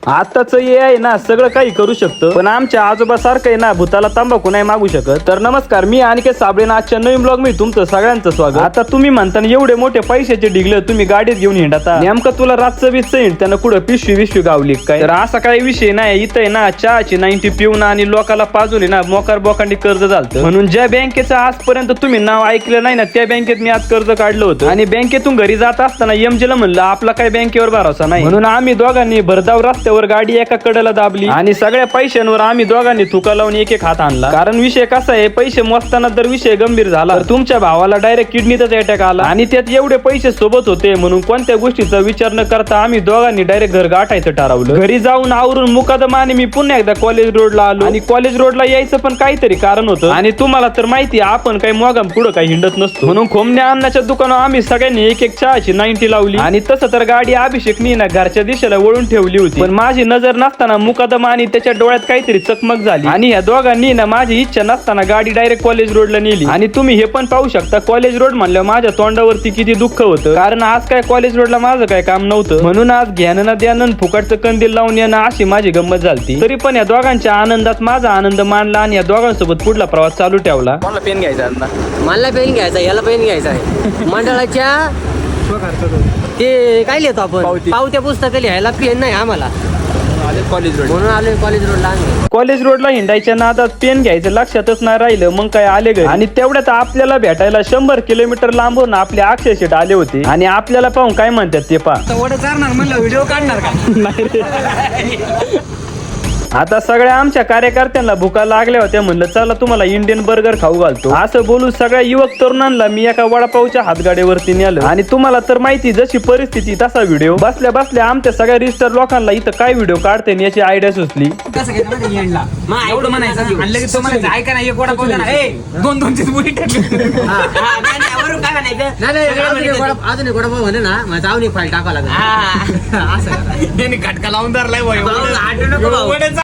आताच हे आहे ना सगळं काही करू शकतं, पण आमच्या आजोबा सारखं आहे ना भूताला तंबाखू नाही मागू शकत. तर नमस्कार, मी अनिकेत साबळे. आजच्या नवीन ब्लॉग मध्ये तुमचं सगळ्यांचं स्वागत. आता तुम्ही म्हणता एवढे मोठे पैशाचे डिगले तुम्ही गाडीत घेऊन हिंडता, नेमकं तुला रातचं बीच हिंडताना कुठं पिशवी गावली काय? तर असा काही विषय नाही. इथं आहे ना चहाची 90 पिऊन आणि लोकाला पाजून ना मोकार बोकांडी कर्ज झालं. म्हणून ज्या बँकेचं आजपर्यंत तुम्ही नाव ऐकलं नाही ना, त्या बँकेत मी आज कर्ज काढलं होतं. आणि बँकेतून घरी जात असताना एमजीला म्हणलं आपला काही बँकेवर भरोसा नाही, म्हणून आम्ही दोघांनी भरधाव रस्त्यावर गाडी एका कडेला दाबली आणि सगळ्या पैशांवर आम्ही दोघांनी थुका लावून एक एक हात आणला. कारण विषय कसा आहे, पैसे मोजताना जर विषय गंभीर झाला तर तुमच्या भावाला डायरेक्ट किडनीतच अटॅक आला आणि त्यात एवढे पैसे सोबत होते. म्हणून कोणत्या गोष्टीचा विचार न करता आम्ही दोघांनी डायरेक्ट घर गाठायचं ठरवलं. घरी जाऊन आवरून मुकादमाने मी पुन्हा एकदा कॉलेज रोडला आलो आणि कॉलेज रोडला यायचं पण काहीतरी कारण होतं. आणि तुम्हाला तर माहिती आपण काही मोगाम पुढं काही हिंडत नसतो, म्हणून खोमण्या अन्नाच्या दुकानावर आम्ही सगळ्यांनी एक एक चहाची 90 लावली. आणि तसं तर गाडी अभिषेकनी ना घरच्या दिशेला वळून ठेवली होती, पण माझी नजर नसताना मुकादमा आणि त्याच्या डोळ्यात काहीतरी चकमक झाली आणि या दोघांनी ना माझी इच्छा नसताना गाडी डायरेक्ट कॉलेज रोडला नेली. आणि तुम्ही हे पण पाहू शकता कॉलेज रोड म्हणल्यावर माझ्या तोंडावरती किती दुःख होतं, कारण आज काय कॉलेज रोडला माझं काय काम नव्हतं. म्हणून आज घ्यानं ना द्यानं फुकटचं कंदील लावून येणं अशी माझी गंमत झाली. तरी पण या दोघांच्या आनंदात माझा आनंद मानला आणि या दोघांसोबत पुढला प्रवास चालू ठेवला. कोणाला पेन घ्यायचा आता? मला पेन घ्यायचा, याला पेन घ्यायचा आहे. मंडळाच्या ते काय लिहितो आपण पावत्या पुस्तकं लिहायला पेन नाही आम्हाला, कॉलेज रोड म्हणून आलोय कॉलेज रोडला. कॉलेज रोडला हिंडायच्या नादात पेन घ्यायचं लक्षातच नाही राहिलं. मग काय आले घरी आणि तेवढ्यात आपल्याला भेटायला 100 किलोमीटर लांबून आपले अक्षय शेट आले होते आणि आपल्याला पाहून काय म्हणतात ते पहा. व्हिडिओ काढणार का? नाही रे. आता सगळ्या आमच्या कार्यकर्त्यांना भुका लागल्या होत्या, म्हणलं चला तुम्हाला इंडियन बर्गर खाऊ घालतो. असं बोलून सगळ्या युवक तरुणांना मी एका वडापावच्या हातगाडीवरती नेलं. आणि तुम्हाला तर माहिती जशी परिस्थिती तसा व्हिडिओ. बसल्या बसल्या आमच्या सगळ्या रिस्टर लोकांना इथं काय व्हिडिओ काढते याची आयडिया सुचली. एवढं म्हणायचं म्हणलं की तो म्हणायचं ऐका ना, एक वडापाव द्या ना. दोन चीज बुरी अजून एक वडापाव म्हणे ना, माझा अजून एक फाईल टाकावं लागेल. खटका लावून धरलाय.